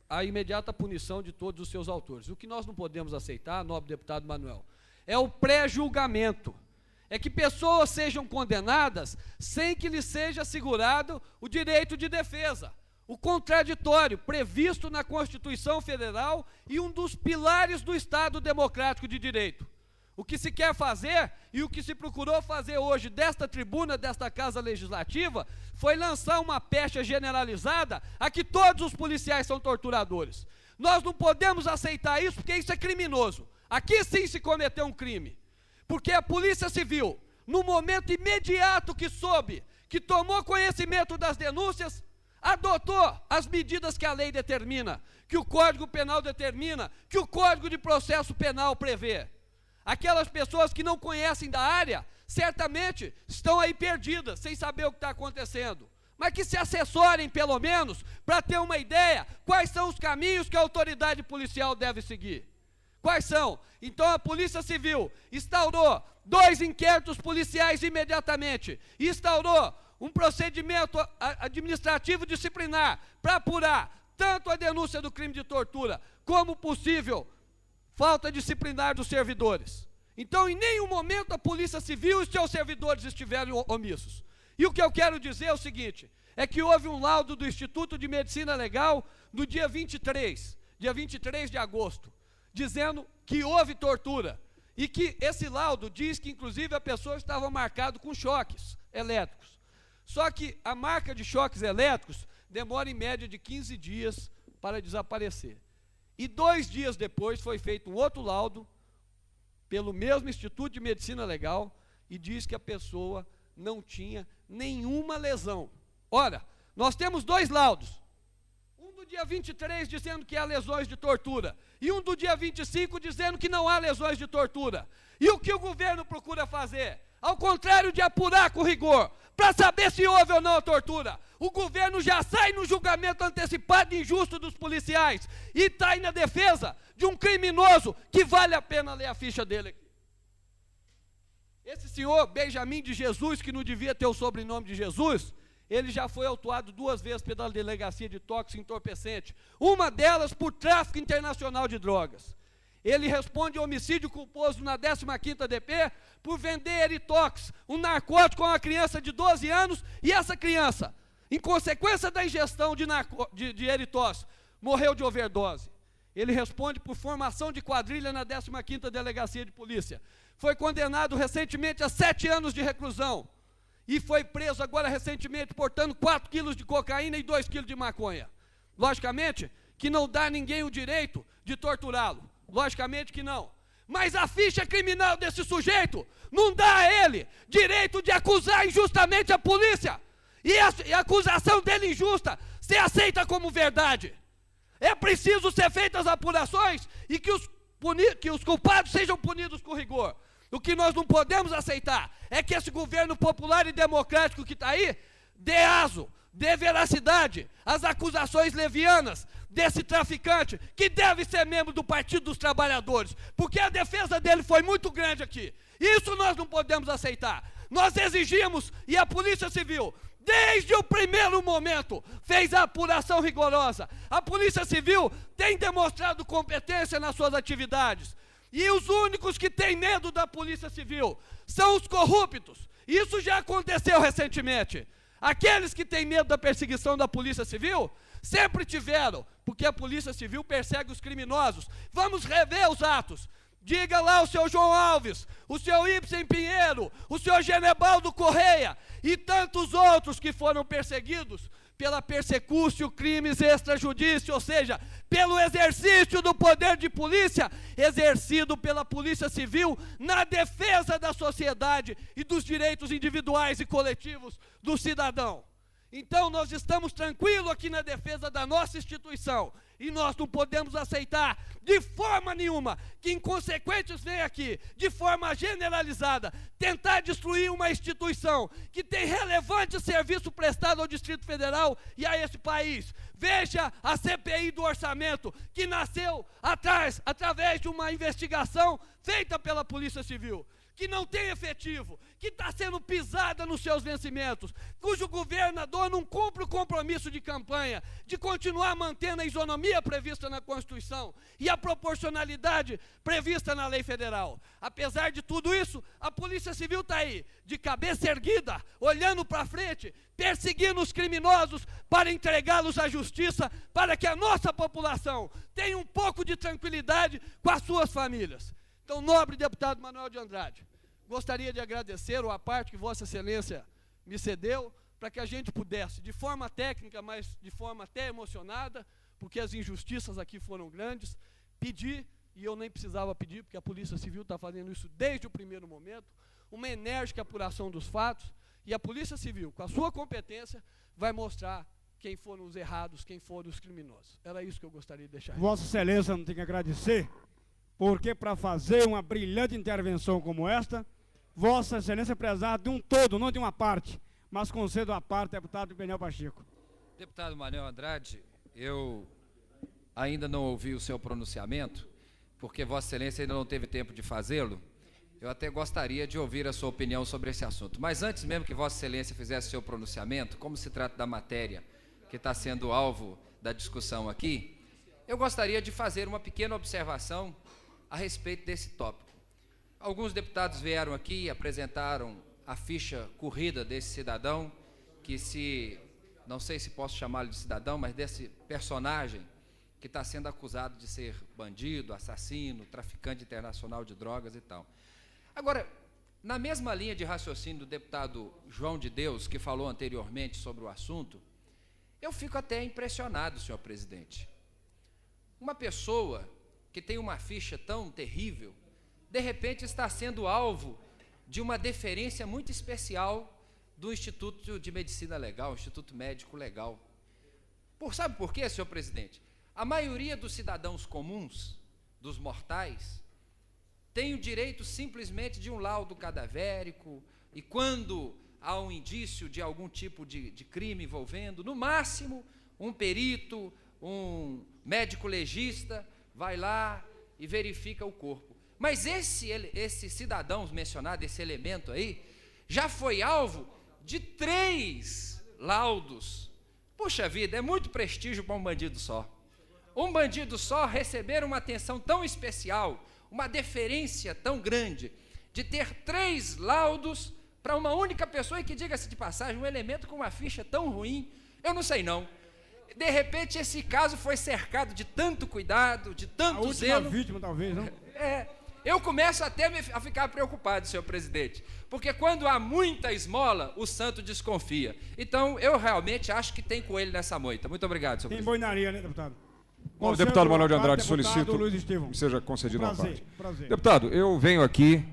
a imediata punição de todos os seus autores. O que nós não podemos aceitar, nobre deputado Manuel, é o pré-julgamento. É que pessoas sejam condenadas sem que lhes seja assegurado o direito de defesa, o contraditório previsto na Constituição Federal e um dos pilares do Estado Democrático de Direito. O que se quer fazer e o que se procurou fazer hoje desta tribuna, desta Casa Legislativa, foi lançar uma pecha generalizada a que todos os policiais são torturadores. Nós não podemos aceitar isso porque isso é criminoso. Aqui sim se cometeu um crime. Porque a Polícia Civil, no momento imediato que soube, que tomou conhecimento das denúncias, adotou as medidas que a lei determina, que o Código Penal determina, que o Código de Processo Penal prevê. Aquelas pessoas que não conhecem da área, certamente estão aí perdidas, sem saber o que está acontecendo. Mas que se assessorem, pelo menos, para ter uma ideia quais são os caminhos que a autoridade policial deve seguir. Quais são? Então a Polícia Civil instaurou 2 inquéritos policiais imediatamente, instaurou um procedimento administrativo disciplinar para apurar tanto a denúncia do crime de tortura, como possível falta disciplinar dos servidores. Então, em nenhum momento a Polícia Civil e seus servidores estiveram omissos. E o que eu quero dizer é o seguinte, é que houve um laudo do Instituto de Medicina Legal no dia 23 de agosto, dizendo que houve tortura, e que esse laudo diz que, inclusive, a pessoa estava marcada com choques elétricos. Só que a marca de choques elétricos demora, em média, de 15 dias para desaparecer. E 2 dias depois foi feito um outro laudo, pelo mesmo Instituto de Medicina Legal, e diz que a pessoa não tinha nenhuma lesão. Ora, nós temos 2 laudos, um do dia 23 dizendo que há lesões de tortura, e um do dia 25 dizendo que não há lesões de tortura. E o que o governo procura fazer? Ao contrário de apurar com rigor, para saber se houve ou não a tortura, o governo já sai no julgamento antecipado e injusto dos policiais, e está aí na defesa de um criminoso que vale a pena ler a ficha dele aqui. Esse senhor Benjamin de Jesus, que não devia ter o sobrenome de Jesus, ele já foi autuado 2 vezes pela Delegacia de Tóxico Entorpecente, uma delas por tráfico internacional de drogas. Ele responde homicídio culposo na 15ª DP por vender Eritox, um narcótico a uma criança de 12 anos, e essa criança, em consequência da ingestão de Eritox, morreu de overdose. Ele responde por formação de quadrilha na 15ª Delegacia de Polícia. Foi condenado recentemente a 7 anos de reclusão e foi preso agora recentemente portando 4 quilos de cocaína e 2 quilos de maconha. Logicamente que não dá a ninguém o direito de torturá-lo. Logicamente que não. Mas a ficha criminal desse sujeito não dá a ele direito de acusar injustamente a polícia. E a acusação dele injusta se aceita como verdade. É preciso ser feitas apurações e que os culpados sejam punidos com rigor. O que nós não podemos aceitar é que esse governo popular e democrático que está aí dê aso, dê veracidade às acusações levianas desse traficante, que deve ser membro do Partido dos Trabalhadores, porque a defesa dele foi muito grande aqui. Isso nós não podemos aceitar. Nós exigimos, e a Polícia Civil, desde o primeiro momento, fez a apuração rigorosa. A Polícia Civil tem demonstrado competência nas suas atividades. E os únicos que têm medo da Polícia Civil são os corruptos. Isso já aconteceu recentemente. Aqueles que têm medo da perseguição da Polícia Civil sempre tiveram, porque a Polícia Civil persegue os criminosos. Vamos rever os atos. Diga lá o seu João Alves, o seu Ibsen Pinheiro, o seu Genebaldo Correia e tantos outros que foram perseguidos pela persecutio crimes extrajudício, ou seja, pelo exercício do poder de polícia exercido pela Polícia Civil na defesa da sociedade e dos direitos individuais e coletivos do cidadão. Então nós estamos tranquilos aqui na defesa da nossa instituição e nós não podemos aceitar de forma nenhuma que inconsequentes venham aqui, de forma generalizada, tentar destruir uma instituição que tem relevante serviço prestado ao Distrito Federal e a esse país. Veja a CPI do orçamento, que nasceu através de uma investigação feita pela Polícia Civil, que não tem efetivo, que está sendo pisada nos seus vencimentos, cujo governador não cumpre o compromisso de campanha de continuar mantendo a isonomia prevista na Constituição e a proporcionalidade prevista na lei federal. Apesar de tudo isso, a Polícia Civil está aí, de cabeça erguida, olhando para frente, perseguindo os criminosos para entregá-los à justiça, para que a nossa população tenha um pouco de tranquilidade com as suas famílias. Então, nobre deputado Manuel de Andrade, gostaria de agradecer a parte que Vossa Excelência me cedeu, para que a gente pudesse, de forma técnica, mas de forma até emocionada, porque as injustiças aqui foram grandes, pedir, e eu nem precisava pedir, porque a Polícia Civil está fazendo isso desde o primeiro momento, uma enérgica apuração dos fatos, e a Polícia Civil, com a sua competência, vai mostrar quem foram os errados, quem foram os criminosos. Era isso que eu gostaria de deixar. Vossa Excelência não tem que agradecer, porque para fazer uma brilhante intervenção como esta, Vossa Excelência precisava de um todo, não de uma parte, mas concedo a parte, deputado Peniel Pacheco. Deputado Manuel Andrade, eu ainda não ouvi o seu pronunciamento, porque Vossa Excelência ainda não teve tempo de fazê-lo. Eu até gostaria de ouvir a sua opinião sobre esse assunto. Mas antes mesmo que Vossa Excelência fizesse o seu pronunciamento, como se trata da matéria que está sendo alvo da discussão aqui, eu gostaria de fazer uma pequena observação a respeito desse tópico. Alguns deputados vieram aqui e apresentaram a ficha corrida desse cidadão, não sei se posso chamá-lo de cidadão, mas desse personagem que está sendo acusado de ser bandido, assassino, traficante internacional de drogas e tal. Agora, na mesma linha de raciocínio do deputado João de Deus, que falou anteriormente sobre o assunto, eu fico até impressionado, senhor presidente. Uma pessoa que tem uma ficha tão terrível, de repente está sendo alvo de uma deferência muito especial do Instituto de Medicina Legal, Instituto Médico Legal. Sabe por quê, senhor presidente? A maioria dos cidadãos comuns, dos mortais, tem o direito simplesmente de um laudo cadavérico, e quando há um indício de algum tipo de crime envolvendo, no máximo, um perito, um médico legista, vai lá e verifica o corpo. Mas esse cidadão mencionado, esse elemento aí, já foi alvo de 3 laudos. Puxa vida, é muito prestígio para um bandido só. Um bandido só receber uma atenção tão especial, uma deferência tão grande, de ter 3 laudos para uma única pessoa, e que, diga-se de passagem, um elemento com uma ficha tão ruim, eu não sei não. De repente esse caso foi cercado de tanto cuidado, de tanto zelo. A última vítima, talvez, não? Eu começo até a ficar preocupado, senhor presidente, porque quando há muita esmola, o santo desconfia. Então, eu realmente acho que tem coelho nessa moita. Muito obrigado, senhor presidente. Tem boinaria, né, deputado? Bom, deputado Manuel de Andrade, solicito que seja concedido uma parte. Deputado, eu venho aqui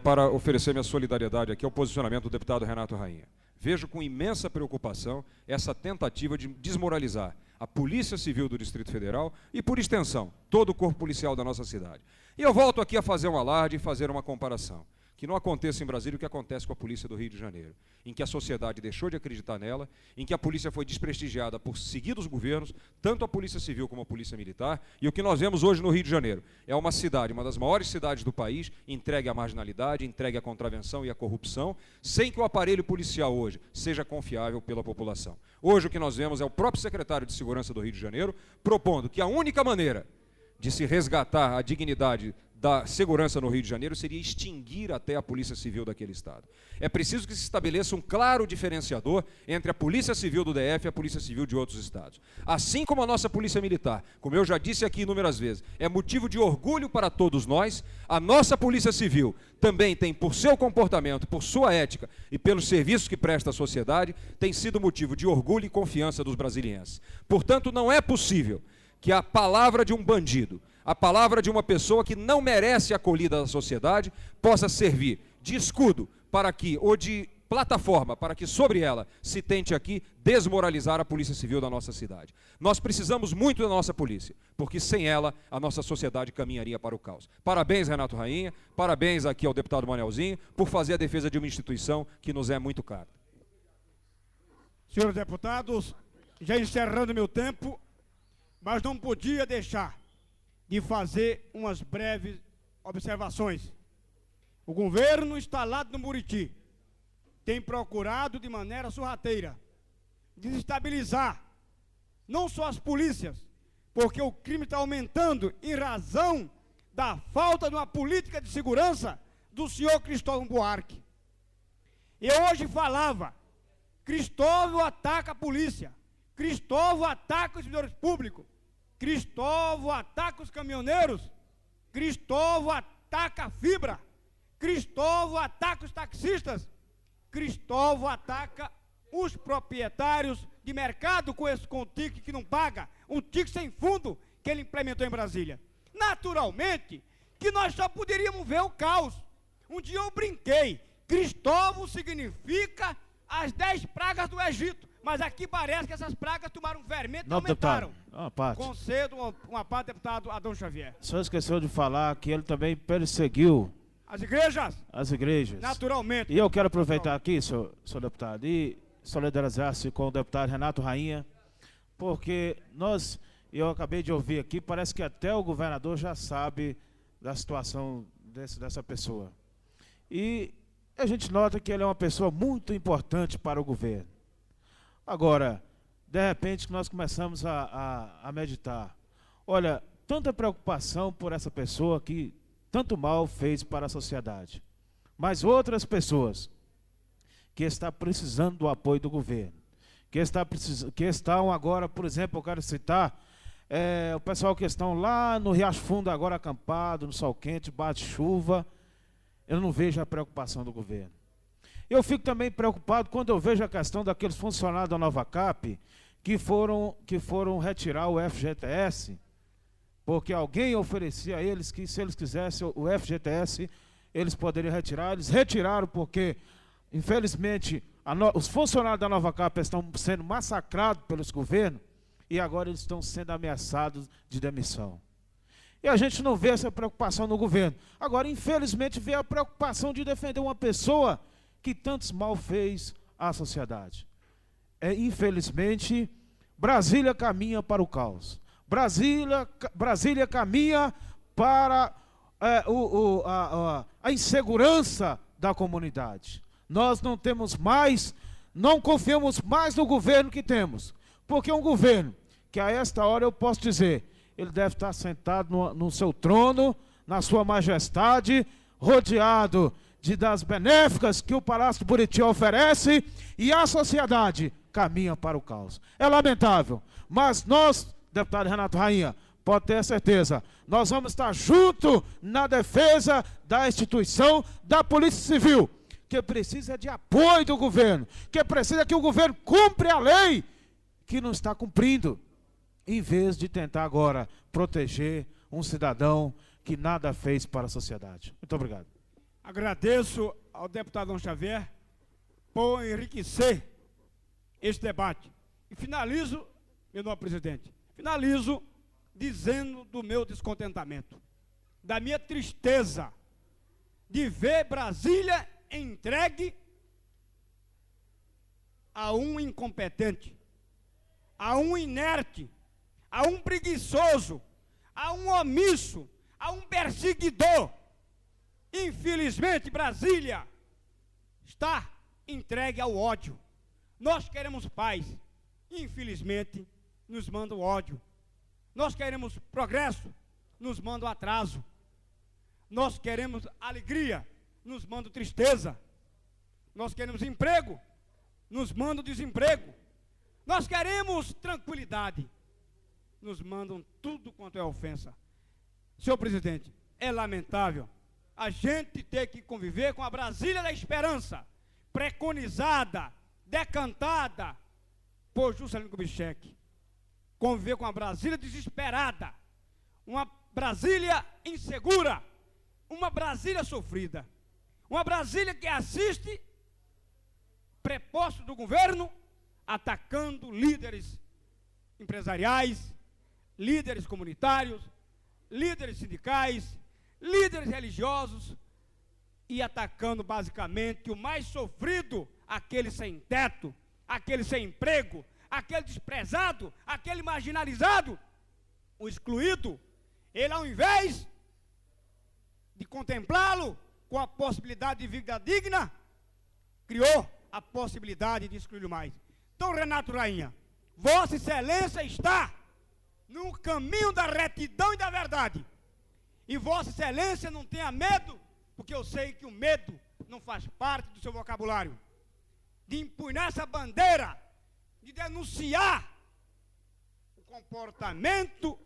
para oferecer minha solidariedade aqui ao posicionamento do deputado Renato Rainha. Vejo com imensa preocupação essa tentativa de desmoralizar a Polícia Civil do Distrito Federal e, por extensão, todo o corpo policial da nossa cidade. E eu volto aqui a fazer um alarde e fazer uma comparação. Que não aconteça em Brasília o que acontece com a Polícia do Rio de Janeiro, em que a sociedade deixou de acreditar nela, em que a polícia foi desprestigiada por seguidos governos, tanto a Polícia Civil como a Polícia Militar, e o que nós vemos hoje no Rio de Janeiro é uma cidade, uma das maiores cidades do país, entregue à marginalidade, entregue à contravenção e à corrupção, sem que o aparelho policial hoje seja confiável pela população. Hoje o que nós vemos é o próprio secretário de Segurança do Rio de Janeiro propondo que a única maneira de se resgatar a dignidade da segurança no Rio de Janeiro seria extinguir até a Polícia Civil daquele estado. É preciso que se estabeleça um claro diferenciador entre a Polícia Civil do DF e a Polícia Civil de outros estados. Assim como a nossa Polícia Militar, como eu já disse aqui inúmeras vezes, é motivo de orgulho para todos nós, a nossa Polícia Civil também tem, por seu comportamento, por sua ética e pelos serviços que presta à sociedade, tem sido motivo de orgulho e confiança dos brasilienses. Portanto, não é possível que a palavra de um bandido, a palavra de uma pessoa que não merece a acolhida da sociedade, possa servir de escudo para que, ou de plataforma para que sobre ela se tente aqui desmoralizar a Polícia Civil da nossa cidade. Nós precisamos muito da nossa polícia, porque sem ela a nossa sociedade caminharia para o caos. Parabéns, Renato Rainha, parabéns aqui ao deputado Manelzinho por fazer a defesa de uma instituição que nos é muito cara. Senhores deputados, já encerrando meu tempo, mas não podia deixar de fazer umas breves observações. O governo instalado no Buriti tem procurado de maneira sorrateira desestabilizar não só as polícias, porque o crime está aumentando em razão da falta de uma política de segurança do senhor Cristóvão Buarque. Eu hoje falava, Cristóvão ataca a polícia, Cristóvão ataca os servidores públicos, Cristóvão ataca os caminhoneiros, Cristóvão ataca a fibra, Cristóvão ataca os taxistas, Cristóvão ataca os proprietários de mercado com o ticket que não paga, um ticket sem fundo que ele implementou em Brasília. Naturalmente que nós só poderíamos ver o caos. Um dia eu brinquei, Cristóvão significa as 10 pragas do Egito, mas aqui parece que essas pragas tomaram fermento e aumentaram. Concedo uma parte, deputado Adão Xavier. O senhor esqueceu de falar que ele também perseguiu as igrejas? As igrejas. Naturalmente. E eu quero aproveitar aqui, senhor deputado, e solidarizar-se com o deputado Renato Rainha, porque eu acabei de ouvir aqui, parece que até o governador já sabe da situação dessa pessoa. E a gente nota que ele é uma pessoa muito importante para o governo. Agora, de repente, nós começamos a meditar. Olha, tanta preocupação por essa pessoa que tanto mal fez para a sociedade. Mas outras pessoas que estão precisando do apoio do governo, que estão agora, por exemplo, eu quero citar, o pessoal que estão lá no Riacho Fundo agora acampado, no sol quente, bate chuva, eu não vejo a preocupação do governo. Eu fico também preocupado quando eu vejo a questão daqueles funcionários da Nova Cap que foram retirar o FGTS, porque alguém oferecia a eles que se eles quisessem o FGTS, eles poderiam retirar. Eles retiraram porque, infelizmente, os funcionários da Nova Cap estão sendo massacrados pelos governos e agora eles estão sendo ameaçados de demissão. E a gente não vê essa preocupação no governo. Agora, infelizmente, vê a preocupação de defender uma pessoa que tantos mal fez à sociedade. Infelizmente, Brasília caminha para o caos. Brasília caminha para a insegurança da comunidade. Nós não confiamos mais no governo que temos, porque é um governo que a esta hora eu posso dizer, ele deve estar sentado no seu trono, na sua majestade, rodeado das benéficas que o Palácio do Buriti oferece, e a sociedade caminha para o caos. É lamentável, mas nós, deputado Renato Rainha, pode ter certeza, nós vamos estar junto na defesa da instituição da Polícia Civil, que precisa de apoio do governo, que precisa que o governo cumpra a lei, que não está cumprindo, em vez de tentar agora proteger um cidadão que nada fez para a sociedade. Muito obrigado. Agradeço ao deputado Adão Xavier por enriquecer este debate. E finalizo, meu nobre presidente, dizendo do meu descontentamento, da minha tristeza de ver Brasília entregue a um incompetente, a um inerte, a um preguiçoso, a um omisso, a um perseguidor. Infelizmente, Brasília está entregue ao ódio. Nós queremos paz. Infelizmente, nos manda o ódio. Nós queremos progresso, nos manda o atraso. Nós queremos alegria, nos manda tristeza. Nós queremos emprego, nos manda o desemprego. Nós queremos tranquilidade, nos mandam tudo quanto é ofensa. Senhor presidente, é lamentável a gente ter que conviver com a Brasília da esperança, preconizada, decantada por Juscelino Kubitschek. Conviver com a Brasília desesperada, uma Brasília insegura, uma Brasília sofrida, uma Brasília que assiste prepostos do governo atacando líderes empresariais, líderes comunitários, líderes sindicais, líderes religiosos e atacando basicamente o mais sofrido, aquele sem teto, aquele sem emprego, aquele desprezado, aquele marginalizado, o excluído. Ele, ao invés de contemplá-lo, com a possibilidade de vida digna, criou a possibilidade de excluí-lo mais. Então, Renato Rainha, Vossa Excelência está no caminho da retidão e da verdade. E Vossa Excelência não tenha medo, porque eu sei que o medo não faz parte do seu vocabulário, de empunhar essa bandeira, de denunciar o comportamento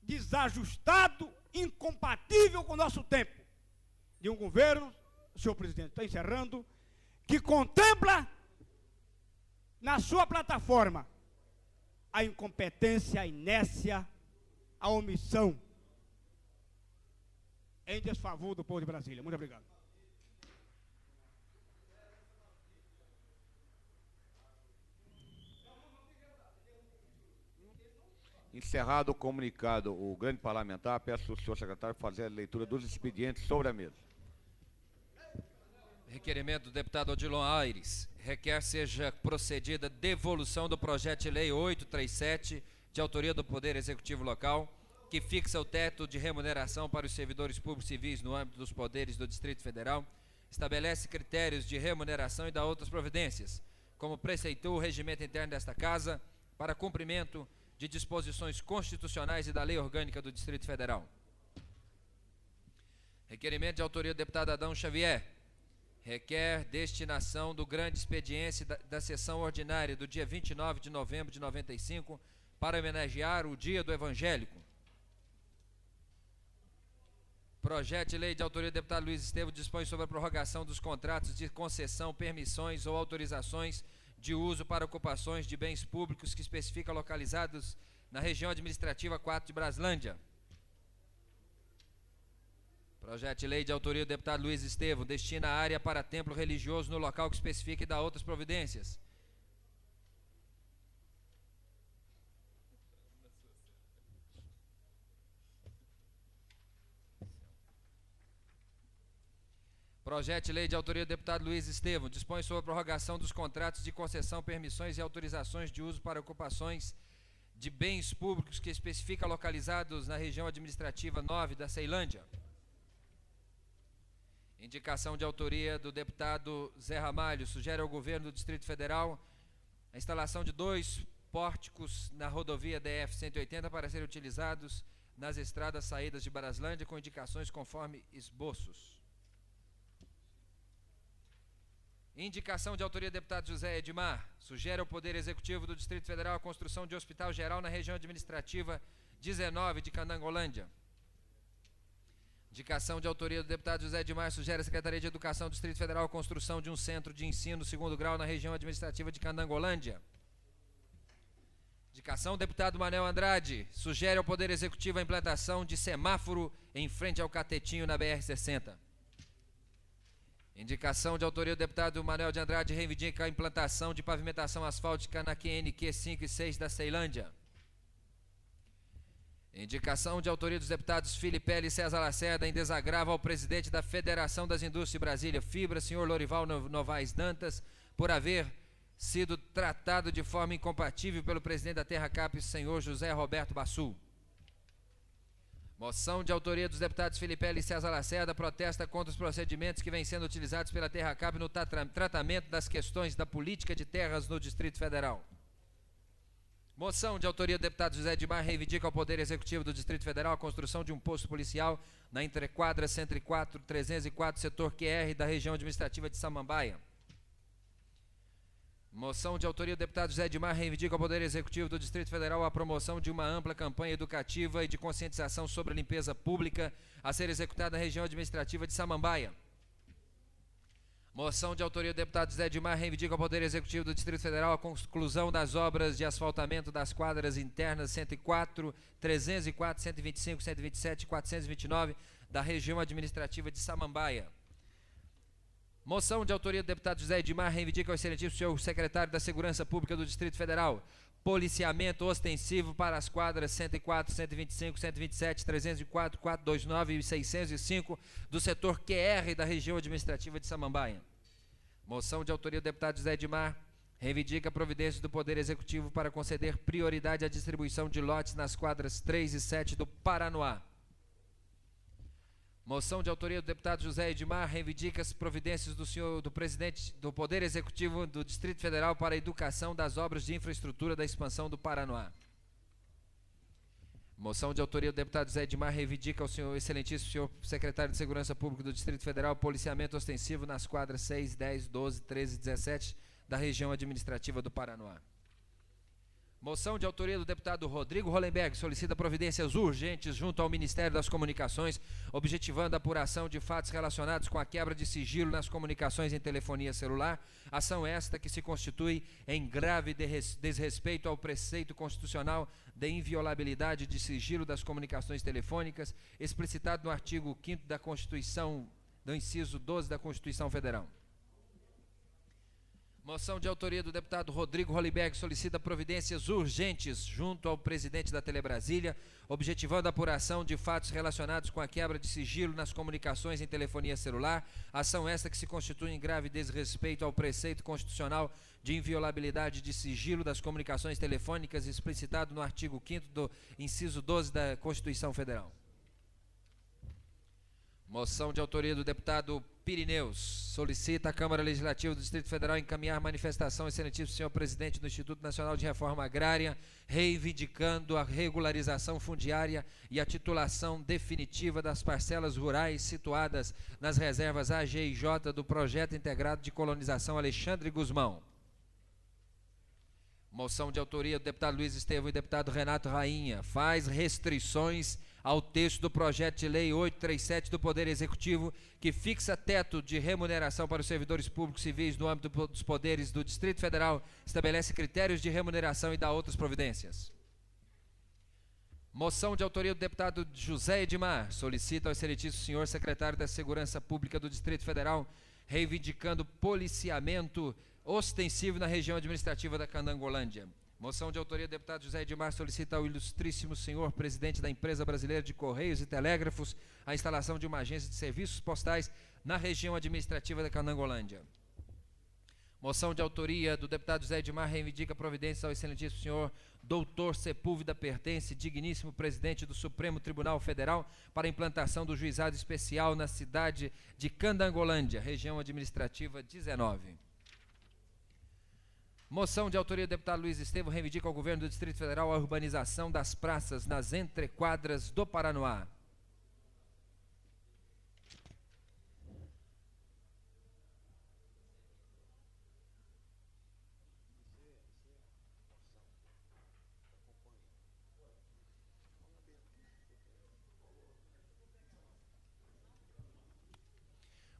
desajustado, incompatível com o nosso tempo, de um governo, senhor presidente, está encerrando, que contempla na sua plataforma a incompetência, a inércia, a omissão em desfavor do povo de Brasília. Muito obrigado. Encerrado o comunicado, o grande parlamentar, peço ao senhor secretário fazer a leitura dos expedientes sobre a mesa. Requerimento do deputado Odilon Aires. Requer seja procedida devolução do projeto de lei 837, de autoria do Poder Executivo Local, que fixa o teto de remuneração para os servidores públicos civis no âmbito dos poderes do Distrito Federal, estabelece critérios de remuneração e dá outras providências, como preceitua o regimento interno desta Casa, para cumprimento de disposições constitucionais e da Lei Orgânica do Distrito Federal. Requerimento de autoria do deputado Adão Xavier. Requer destinação do grande expediente da sessão ordinária do dia 29 de novembro de 95 para homenagear o Dia do Evangélico. Projeto de lei de autoria do deputado Luiz Estevam dispõe sobre a prorrogação dos contratos de concessão, permissões ou autorizações de uso para ocupações de bens públicos que especifica localizados na região administrativa 4 de Braslândia. Projeto de lei de autoria do deputado Luiz Estevam destina a área para templo religioso no local que especifica e dá outras providências. Projeto de lei de autoria do deputado Luiz Estevam dispõe sobre a prorrogação dos contratos de concessão, permissões e autorizações de uso para ocupações de bens públicos que especifica localizados na região administrativa 9 da Ceilândia. Indicação de autoria do deputado Zé Ramalho sugere ao governo do Distrito Federal a instalação de 2 pórticos na rodovia DF-180 para serem utilizados nas estradas saídas de Braslândia, com indicações conforme esboços. Indicação de autoria do deputado José Edmar sugere ao Poder Executivo do Distrito Federal a construção de hospital geral na região administrativa 19 de Canangolândia. Indicação de autoria do deputado José Edmar sugere à Secretaria de Educação do Distrito Federal a construção de um centro de ensino 2º grau na região administrativa de Canangolândia. Indicação do deputado Manel Andrade sugere ao Poder Executivo a implantação de semáforo em frente ao Catetinho na BR-60. Indicação de autoria do deputado Manel de Andrade reivindica a implantação de pavimentação asfáltica na QNQ 5 e 6 da Ceilândia. Indicação de autoria dos deputados Filipelli e César Lacerda em desagravo ao presidente da Federação das Indústrias de Brasília, Fibra, senhor Lorival Novaes Dantas, por haver sido tratado de forma incompatível pelo presidente da Terra Cap, senhor José Roberto Bassul. Moção de autoria dos deputados Filipelli e César Lacerda protesta contra os procedimentos que vêm sendo utilizados pela Terra Cap no tratamento das questões da política de terras no Distrito Federal. Moção de autoria do deputado José Edmar reivindica ao Poder Executivo do Distrito Federal a construção de um posto policial na entrequadra 104, 304, setor QR da região administrativa de Samambaia. Moção de autoria do deputado José Edmar reivindica ao Poder Executivo do Distrito Federal a promoção de uma ampla campanha educativa e de conscientização sobre a limpeza pública a ser executada na região administrativa de Samambaia. Moção de autoria do deputado José Edmar reivindica ao Poder Executivo do Distrito Federal a conclusão das obras de asfaltamento das quadras internas 104, 304, 125, 127 e 429 da região administrativa de Samambaia. Moção de autoria do deputado José Edmar reivindica ao excelentíssimo senhor secretário da Segurança Pública do Distrito Federal policiamento ostensivo para as quadras 104, 125, 127, 304, 429 e 605 do setor QR da região administrativa de Samambaia. Moção de autoria do deputado José Edmar reivindica providências do Poder Executivo para conceder prioridade à distribuição de lotes nas quadras 3 e 7 do Paranoá. Moção de autoria do deputado José Edmar reivindica as providências do presidente do Poder Executivo do Distrito Federal para a educação das obras de infraestrutura da expansão do Paranoá. Moção de autoria do deputado José Edmar reivindica ao excelentíssimo senhor secretário de Segurança Pública do Distrito Federal policiamento ostensivo nas quadras 6, 10, 12, 13 e 17 da região administrativa do Paranoá. Moção de autoria do deputado Rodrigo Hollenberg solicita providências urgentes junto ao Ministério das Comunicações, objetivando a apuração de fatos relacionados com a quebra de sigilo nas comunicações em telefonia celular, ação esta que se constitui em grave desrespeito ao preceito constitucional de inviolabilidade de sigilo das comunicações telefônicas, explicitado no artigo 5º da Constituição, do inciso 12 da Constituição Federal. Moção de autoria do deputado Rodrigo Hollenberg solicita providências urgentes junto ao presidente da Telebrasília, objetivando a apuração de fatos relacionados com a quebra de sigilo nas comunicações em telefonia celular, ação esta que se constitui em grave desrespeito ao preceito constitucional de inviolabilidade de sigilo das comunicações telefônicas, explicitado no artigo 5º do inciso 12 da Constituição Federal. Moção de autoria do deputado Pirineus solicita a Câmara Legislativa do Distrito Federal encaminhar manifestação ao excelentíssimo senhor presidente do Instituto Nacional de Reforma Agrária, reivindicando a regularização fundiária e a titulação definitiva das parcelas rurais situadas nas reservas AG e J do Projeto Integrado de Colonização Alexandre Guzmão. Moção de autoria do deputado Luiz Estevão e deputado Renato Rainha faz restrições ao texto do projeto de lei 837 do Poder Executivo, que fixa teto de remuneração para os servidores públicos civis no âmbito dos poderes do Distrito Federal, estabelece critérios de remuneração e dá outras providências. Moção de autoria do deputado José Edmar solicita ao excelentíssimo senhor secretário da Segurança Pública do Distrito Federal, reivindicando policiamento ostensivo na região administrativa da Candangolândia. Moção de autoria do deputado José Edmar solicita ao ilustríssimo senhor presidente da Empresa Brasileira de Correios e Telégrafos a instalação de uma agência de serviços postais na região administrativa da Candangolândia. Moção de autoria do deputado José Edmar reivindica providências ao excelentíssimo senhor doutor Sepúlveda Pertence, digníssimo presidente do Supremo Tribunal Federal, para a implantação do juizado especial na cidade de Candangolândia, região administrativa 19. Moção de autoria do deputado Luiz Estevão reivindica ao governo do Distrito Federal a urbanização das praças nas entrequadras do Paranoá.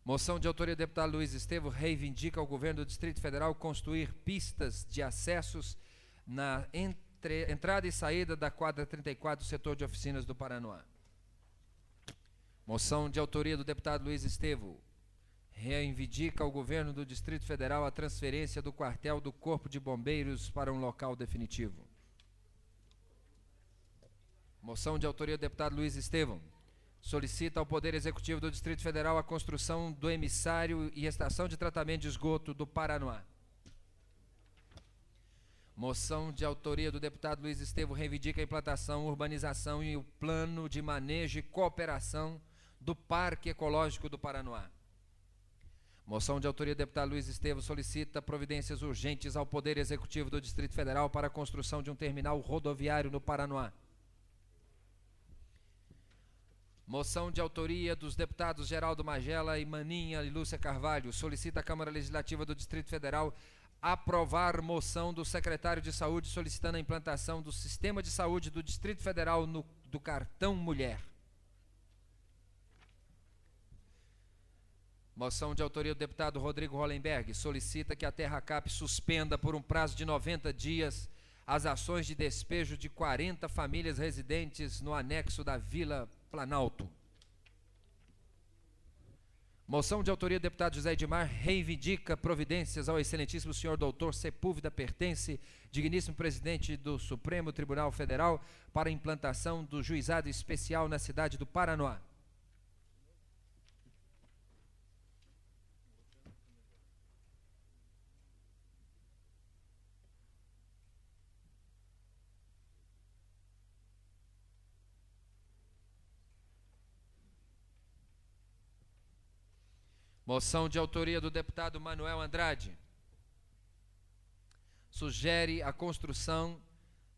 Moção de autoria do deputado Luiz Estevão reivindica ao governo do Distrito Federal construir pistas de acessos na entrada e saída da quadra 34 do setor de oficinas do Paranoá. Moção de autoria do deputado Luiz Estevão reivindica ao governo do Distrito Federal a transferência do quartel do Corpo de Bombeiros para um local definitivo. Moção de autoria do deputado Luiz Estevão solicita ao Poder Executivo do Distrito Federal a construção do emissário e estação de tratamento de esgoto do Paranoá. Moção de autoria do deputado Luiz Estevão reivindica a implantação, urbanização e o plano de manejo e cooperação do Parque Ecológico do Paranoá. Moção de autoria do deputado Luiz Estevão solicita providências urgentes ao Poder Executivo do Distrito Federal para a construção de um terminal rodoviário no Paranoá. Moção de autoria dos deputados Geraldo Magela e Maninha e Lúcia Carvalho solicita a Câmara Legislativa do Distrito Federal aprovar moção do secretário de Saúde solicitando a implantação do Sistema de Saúde do Distrito Federal do Cartão Mulher. Moção de autoria do deputado Rodrigo Hollenberg solicita que a Terracap suspenda por um prazo de 90 dias as ações de despejo de 40 famílias residentes no anexo da Vila Planalto. Moção de autoria do deputado José Edmar reivindica providências ao excelentíssimo senhor doutor Sepúlveda Pertence, digníssimo presidente do Supremo Tribunal Federal, para a implantação do juizado especial na cidade do Paranoá. Moção de autoria do deputado Manuel Andrade. Sugere a construção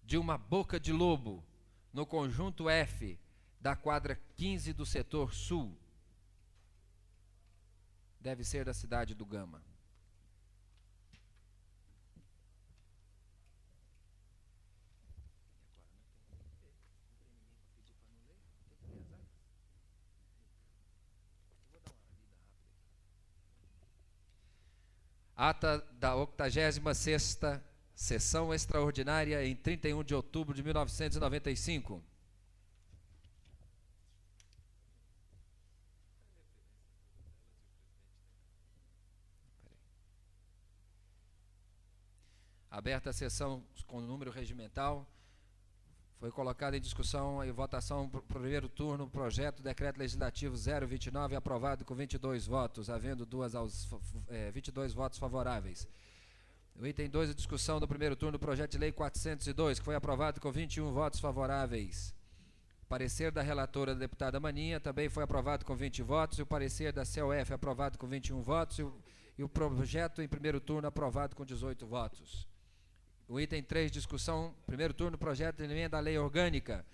de uma boca de lobo no conjunto F da quadra 15 do setor sul. Deve ser da cidade do Gama. Ata da 86ª sessão extraordinária em 31 de outubro de 1995. Aberta a sessão com número regimental, foi colocado em discussão e votação para o primeiro turno o projeto de decreto legislativo 029, aprovado com 22 votos, havendo 22 votos favoráveis. O item 2, a discussão do primeiro turno do projeto de lei 402, que foi aprovado com 21 votos favoráveis. O parecer da relatora, da deputada Maninha, também foi aprovado com 20 votos, e o parecer da COF aprovado com 21 votos, e o projeto em primeiro turno aprovado com 18 votos. O item 3, discussão, primeiro turno, projeto de emenda à lei orgânica.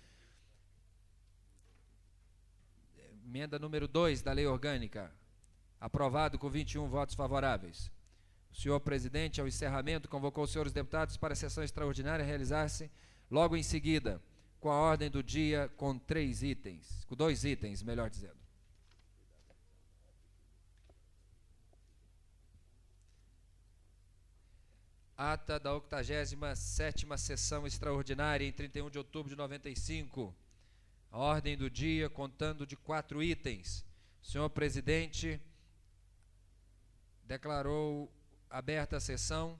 Emenda número 2 da lei orgânica, aprovado com 21 votos favoráveis. O senhor presidente, ao encerramento, convocou os senhores deputados para a sessão extraordinária realizar-se logo em seguida, com a ordem do dia com 2 itens, melhor dizendo. Ata da 87ª sessão extraordinária em 31 de outubro de 95. A ordem do dia contando de 4 itens. O senhor presidente declarou aberta a sessão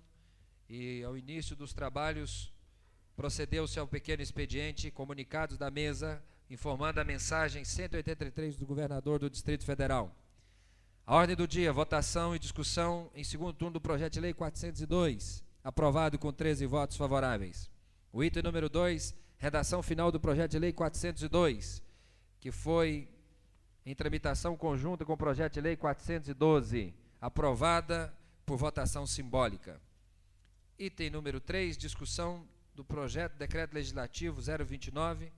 e, ao início dos trabalhos, procedeu-se ao pequeno expediente, comunicados da mesa, informando a mensagem 183 do governador do Distrito Federal. A ordem do dia, votação e discussão em segundo turno do projeto de lei 402, aprovado com 13 votos favoráveis. O item número 2, redação final do projeto de lei 402, que foi em tramitação conjunta com o projeto de lei 412, aprovada por votação simbólica. Item número 3, discussão do projeto de decreto legislativo 029,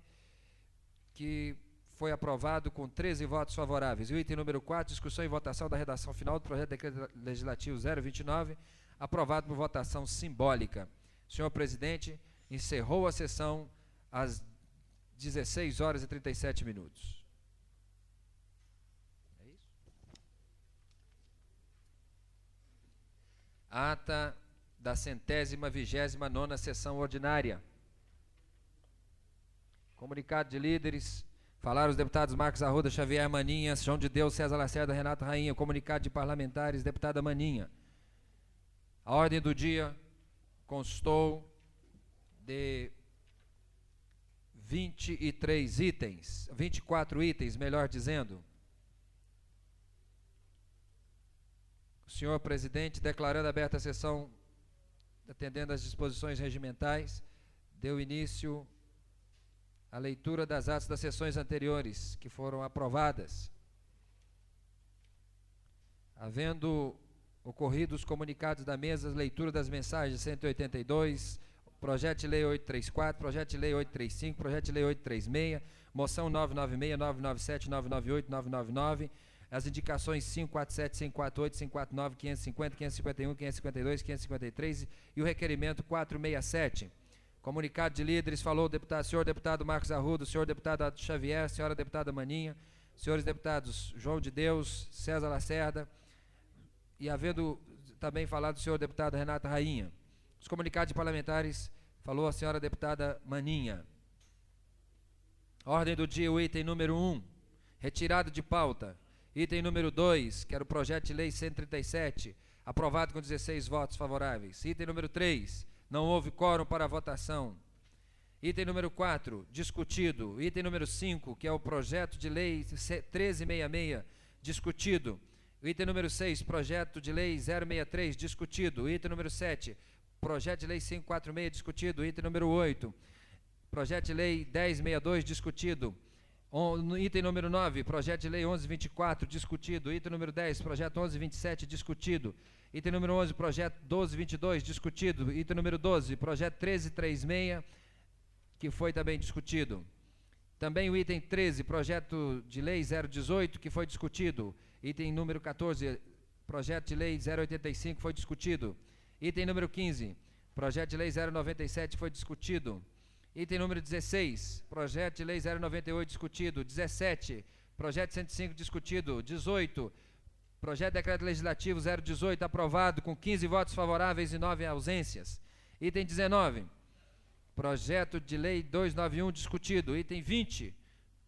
que foi aprovado com 13 votos favoráveis. E o item número 4, discussão e votação da redação final do projeto de decreto legislativo 029, aprovado por votação simbólica. Senhor presidente, encerrou a sessão às 16 horas e 37 minutos. É isso? Ata da 129ª sessão ordinária. Comunicado de líderes. Falaram os deputados Marcos Arruda, Xavier Maninha, João de Deus, César Lacerda, Renato Rainha. Comunicado de parlamentares, deputada Maninha. A ordem do dia constou de 23 itens, 24 itens, melhor dizendo. O senhor presidente, declarando aberta a sessão, atendendo às disposições regimentais, deu início à leitura das atas das sessões anteriores, que foram aprovadas. Havendo ocorrido os comunicados da mesa, leitura das mensagens 182, projeto de lei 834, projeto de lei 835, projeto de lei 836, moção 996, 997, 998, 999, as indicações 547, 548, 549, 550, 551, 552, 553 e o requerimento 467. Comunicado de líderes, falou o senhor deputado Marcos Arruda, o senhor deputado Xavier, a senhora deputada Maninha, senhores deputados João de Deus, César Lacerda, e havendo também falado o senhor deputado Renato Rainha. Os comunicados de parlamentares, falou a senhora deputada Maninha. Ordem do dia, o item número 1, retirado de pauta. Item número 2, que era o projeto de lei 137, aprovado com 16 votos favoráveis. Item número 3, não houve quórum para a votação. Item número 4, discutido. Item número 5, que é o projeto de lei 1366, discutido. Item número 6, projeto de lei 063, discutido. Item número 7, projeto de lei 546, discutido. Item número 8, projeto de lei 1062, discutido. No item número 9, projeto de lei 1124, discutido. Item número 10, projeto 1127, discutido. Item número 11, projeto 1222, discutido. Item número 12, projeto 1336, que foi também discutido. Também o item 13, projeto de lei 018, que foi discutido. Item número 14, projeto de lei 085, foi discutido. Item número 15, projeto de lei 097, foi discutido. Item número 16, projeto de lei 098, discutido. 17, projeto 105, discutido. 18, projeto de decreto legislativo 018, aprovado com 15 votos favoráveis e 9 ausências. Item 19, projeto de lei 291, discutido. Item 20,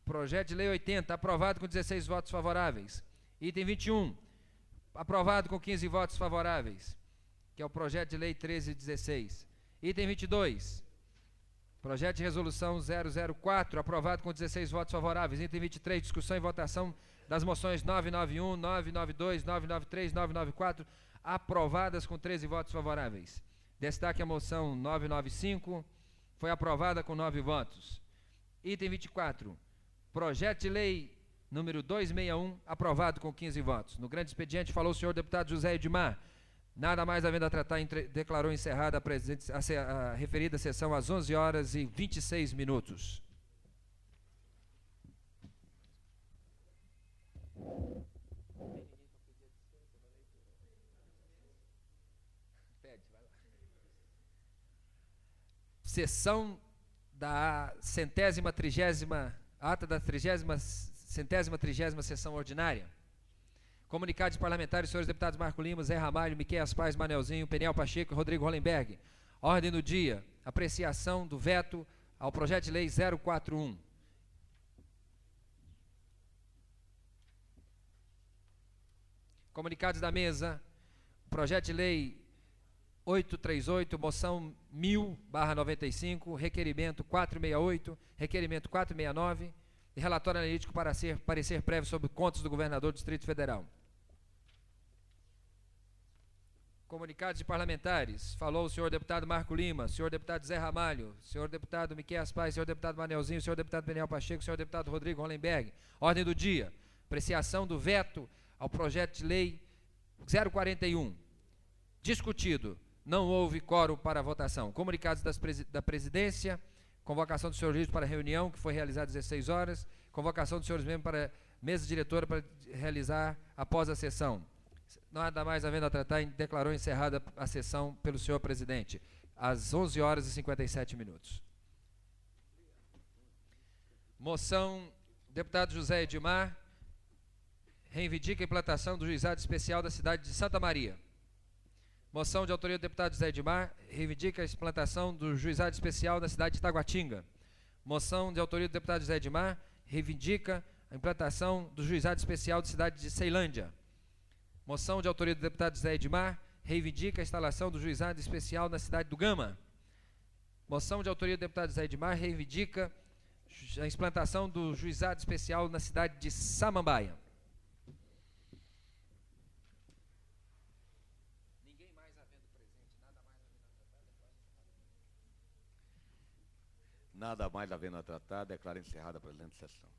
projeto de lei 80, aprovado com 16 votos favoráveis. Item 21, aprovado com 15 votos favoráveis, que é o projeto de lei 1316. Item 22, projeto de resolução 004, aprovado com 16 votos favoráveis. Item 23, discussão e votação das moções 991, 992, 993, 994, aprovadas com 13 votos favoráveis. Destaque a moção 995, foi aprovada com 9 votos. Item 24, projeto de lei número 261, aprovado com 15 votos. No grande expediente falou o senhor deputado José Edmar. Nada mais havendo a tratar, declarou encerrada a referida sessão às 11 horas e 26 minutos. Sessão da ata da centésima trigésima sessão ordinária. Comunicados parlamentares, senhores deputados Marco Lima, Zé Ramalho, Miqueias Paz, Manelzinho, Peniel Pacheco e Rodrigo Hollenberg. Ordem do dia, apreciação do veto ao projeto de lei 041. Comunicados da mesa, projeto de lei 838, moção 1000/95, requerimento 468, requerimento 469 e relatório analítico para parecer prévio sobre contas do governador do Distrito Federal. Comunicados de parlamentares, falou o senhor deputado Marco Lima, senhor deputado Zé Ramalho, senhor deputado Miqueias Paz, senhor deputado Manelzinho, senhor deputado Peniel Pacheco, senhor deputado Rodrigo Hollenberg. Ordem do dia, apreciação do veto ao projeto de lei 041. Discutido, não houve quórum para a votação. Comunicados da presidência, convocação dos senhores juízes para a reunião, que foi realizada às 16 horas, convocação dos senhores membros para a mesa diretora para realizar após a sessão. Nada mais havendo a tratar, declarou encerrada a sessão pelo senhor presidente, às 11 horas e 57 minutos. Moção, deputado José Edmar, reivindica a implantação do juizado especial da cidade de Santa Maria. Moção de autoria do deputado José Edmar, reivindica a implantação do juizado especial na cidade de Taguatinga. Moção de autoria do deputado José Edmar, reivindica a implantação do juizado especial da cidade de Ceilândia. Moção de autoria do deputado José Edmar, reivindica a instalação do juizado especial na cidade do Gama. Moção de autoria do deputado José Edmar, reivindica a implantação do juizado especial na cidade de Samambaia. Nada mais havendo a tratar, declaro encerrada a presente sessão.